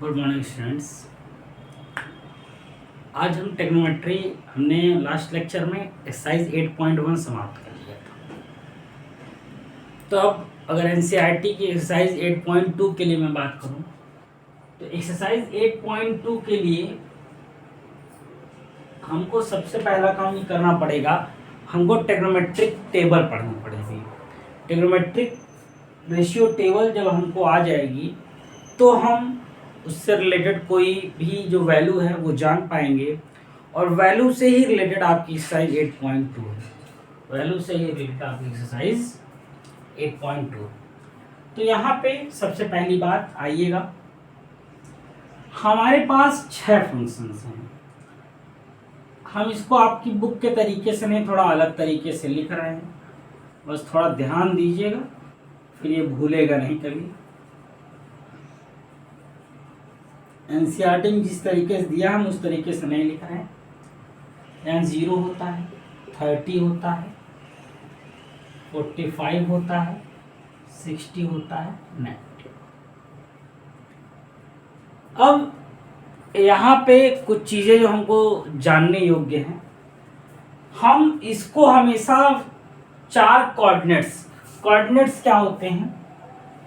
Good morning students. आज हम टेक्नोमेट्री हमने लास्ट लेक्चर में एक्सरसाइज 8.1 समाप्त कर लिया था। तो अब अगर एनसीईआरटी की एक्सरसाइज 8.2 के लिए मैं बात करूं तो एक्सरसाइज 8.2 के लिए हमको सबसे पहला काम ये करना पड़ेगा, हमको टेक्नोमेट्रिक टेबल पढ़नी पड़ेगी। टेक्नोमेट्रिक रेशियो टेबल जब हमको आ जाएगी तो हम उससे रिलेटेड कोई भी जो वैल्यू है वो जान पाएंगे, और वैल्यू से ही रिलेटेड आपकी एक्सरसाइज 8.2 है। वैल्यू से ही रिलेटेड आपकी एक्सरसाइज 8.2। तो यहाँ पे सबसे पहली बात आइएगा, हमारे पास 6 फंक्शंस हैं। हम इसको आपकी बुक के तरीके से नहीं, थोड़ा अलग तरीके से लिख रहे हैं, बस थोड़ा ध्यान दीजिएगा, फिर ये भूलेगा नहीं कभी। एनसीईआरटी में जिस तरीके से दिया हम उस तरीके से नहीं लिख रहे हैं। यहाँ 0 होता है, 30 होता है, 45 होता है, 60 होता है, 90। अब यहाँ पे कुछ चीज़ें जो हमको जानने योग्य हैं, हम इसको हमेशा 4 कोऑर्डिनेट्स क्या होते हैं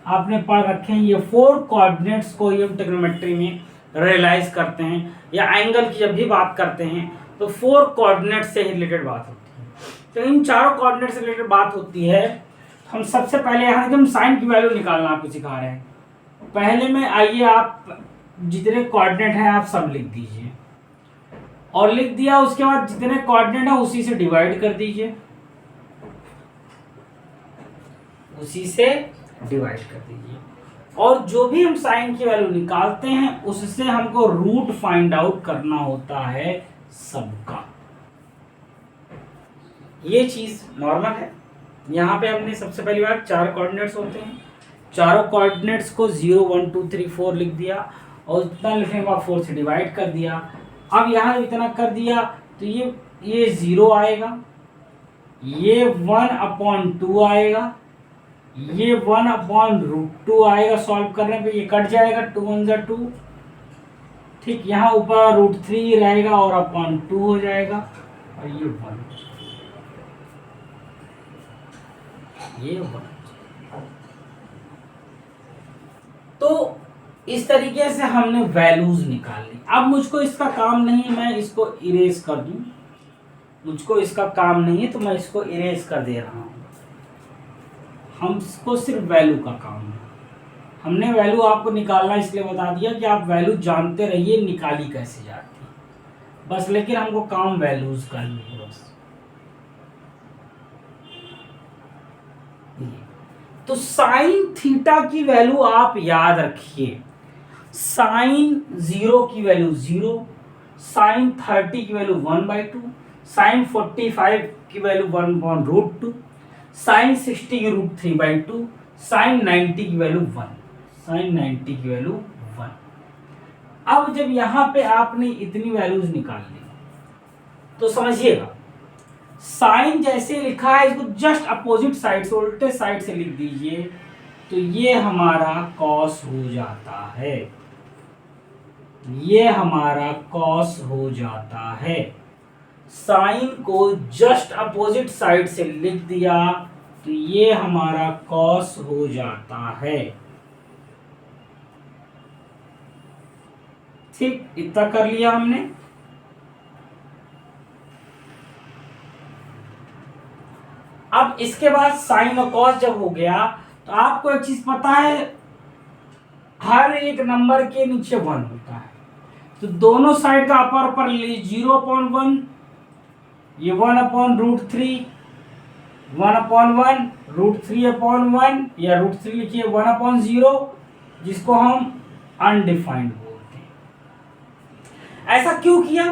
आपने पढ़ रखे हैं। ये 4 कोऑर्डिनेट्स को ये हम ट्रिग्नोमेट्री में रियलाइज करते हैं, या एंगल की जब भी बात करते हैं तो 4 कोऑर्डिनेट्स से ही रिलेटेड बात होती है। तो इन चारों कोऑर्डिनेट से रिलेटेड बात होती है। हम सबसे पहले यहाँ हम साइन की वैल्यू निकालना आपको सिखा रहे हैं। पहले में आइए, आप जितने कोऑर्डिनेट हैं आप सब लिख दीजिए, और लिख दिया उसके बाद जितने कोऑर्डिनेट है उसी से डिवाइड कर दीजिए, उसी से डिवाइड कर दीजिए। और जो भी हम साइन की वैल्यू निकालते हैं उससे हमको रूट फाइंड आउट करना होता है सबका। ये चीज नॉर्मल है। यहाँ पे हमने सबसे पहली बार 4 कोऑर्डिनेट्स होते हैं, चारों कोऑर्डिनेट्स को 0 1 2 3 4 लिख दिया, और इतना लिखने के बाद 4 से डिवाइड कर दिया। अब यहाँ इतना कर दिया तो ये 0 आएगा, ये 1/2 आएगा, ये 1/√2 आएगा। सॉल्व करने पे ये कट जाएगा, 2 1 2। ठीक, यहाँ ऊपर √3 रहेगा और /2 हो जाएगा, और ये 1, ये 1। तो इस तरीके से हमने वैल्यूज निकाल ली। अब मुझको इसका काम नहीं, मैं इसको इरेज कर दूं, मुझको इसका काम नहीं है तो मैं इसको इरेज कर दे रहा हूं। हमको सिर्फ वैल्यू का काम है। हमने वैल्यू आपको निकालना इसलिए बता दिया कि आप वैल्यू जानते रहिए निकाली कैसे जाती है बस, लेकिन हमको काम वैल्यूज का ही है बस। तो साइन थीटा की वैल्यू आप याद रखिए। साइन 0 की वैल्यू 0, साइन 30 की वैल्यू 1/2, साइन 45 की वैल्यू 1/√2, साइन 60 की √3/2, साइन 90 की वैल्यू 1, साइन 90 की वैल्यू 1। अब जब यहां पे आपने इतनी वैल्यूज निकाल ली तो समझिएगा, साइन जैसे लिखा है इसको जस्ट अपोजिट साइड से, उल्टे साइड से लिख दीजिए, तो ये हमारा कॉस हो जाता है, ये हमारा कॉस हो जाता है। साइन को जस्ट अपोजिट साइड से लिख दिया तो ये हमारा कॉस हो जाता है। ठीक, इतना कर लिया हमने। अब इसके बाद साइन और कॉस जब हो गया तो आपको एक चीज पता है, हर एक नंबर के नीचे 1 होता है, तो दोनों साइड का अपर 0/1, ये 1/√3, 1/1, √3/1, या √3 लिखिए 1/0, जिसको हम अनडिफाइंड बोलते हैं। ऐसा क्यों किया?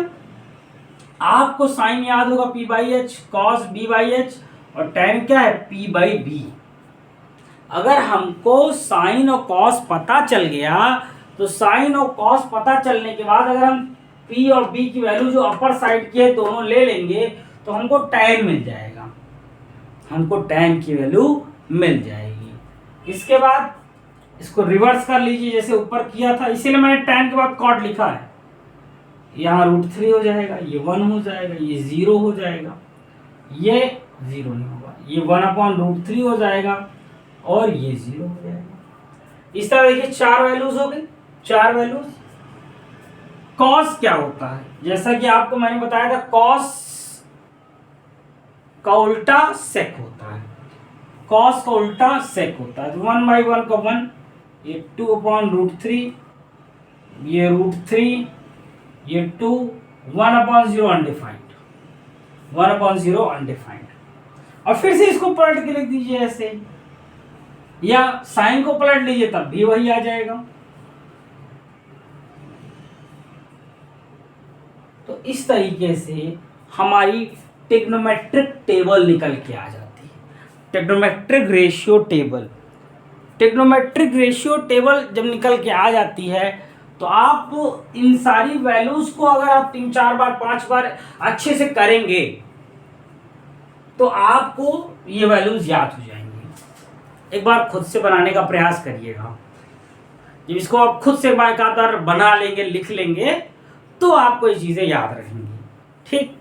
आपको साइन याद होगा P/H, कॉस B/H, और tan क्या है P/B। अगर हमको साइन और कॉस पता चल गया तो साइन और कॉस पता चलने के बाद अगर हम P और B की वैल्यू जो अपर साइड की है दोनों ले लेंगे तो हमको tan मिल जाएगा, हमको tan की वैल्यू मिल जाएगी। इसके बाद इसको रिवर्स कर लीजिए जैसे ऊपर किया था, इसीलिए मैंने tan के बाद cot लिखा है। यहाँ √3 हो जाएगा, ये 1 हो जाएगा, ये 0 हो जाएगा, ये 0 नहीं होगा, ये 1/√3 हो जाएगा और ये 0 हो जाएगा। इस तरह देखिए 4 वैल्यूज हो गई, 4 वैल्यूज। कॉस क्या होता है, जैसा कि आपको मैंने बताया था, कॉस का उल्टा सेक होता है, कॉस का उल्टा सेक होता है। 1/1 का 1, ये 2/√3, ये √3, ये 2, 1/0 अनडिफाइंड, 1/0 अनडिफाइंड। और फिर से इसको पलट के लिख दीजिए ऐसे, या साइन को पलट लीजिए तब भी वही आ जाएगा। तो इस तरीके से हमारी ट्रिग्नोमेट्रिक टेबल निकल के आ जाती है, trigonometric ratio table. Trigonometric ratio table जब निकल के आ जाती है तो आप इन सारी वैल्यूज को अगर आप 3, 4 बार 5 बार अच्छे से करेंगे तो आपको ये वैल्यूज याद हो जाएंगी। एक बार खुद से बनाने का प्रयास करिएगा, जब इसको आप खुद से बाकायदा बना लेंगे, लिख लेंगे, तो आपको ये चीज़ें याद रहेंगी। ठीक,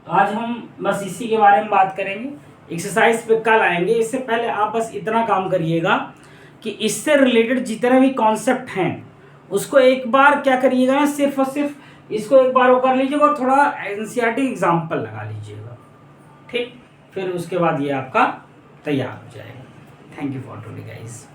आज हम बस इसी के बारे में बात करेंगे, एक्सरसाइज पे कल आएंगे। इससे पहले आप बस इतना काम करिएगा कि इससे रिलेटेड जितने भी कॉन्सेप्ट हैं उसको एक बार क्या करिएगा ना, सिर्फ और सिर्फ इसको एक बार वो कर लीजिएगा, थोड़ा एनसीईआरटी एग्जाम्पल लगा लीजिएगा। ठीक, फिर उसके बाद ये आपका तैयार हो जाएगा। Thank you for today guys.